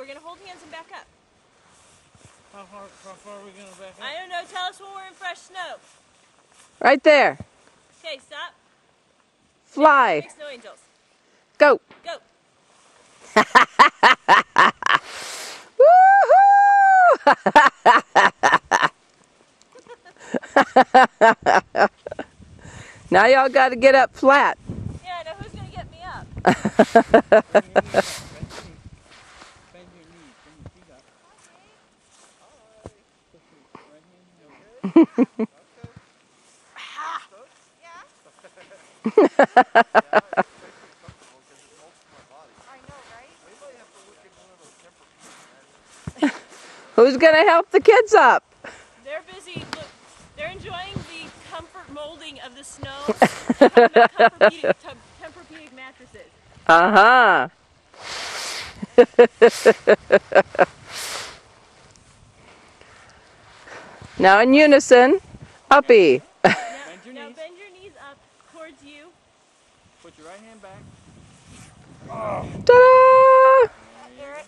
we're going to hold hands and back up. How far are we going to back up? I don't know. Tell us when we're in fresh snow. Right there. Okay, stop. Fly. Make snow angels. Go. Go. Woohoo! Now y'all got to get up flat. Yeah, now who's going to get me up? Bend your knees. Bend your feet up. Who's going to help the kids up? They're busy. Look, they're enjoying the comfort molding of the snow. They're talking about Tempur-Pedic mattresses. Uh-huh. Now in unison, uppy. Now bend your knees up towards you. Put your right hand back. Ta-da! Eric.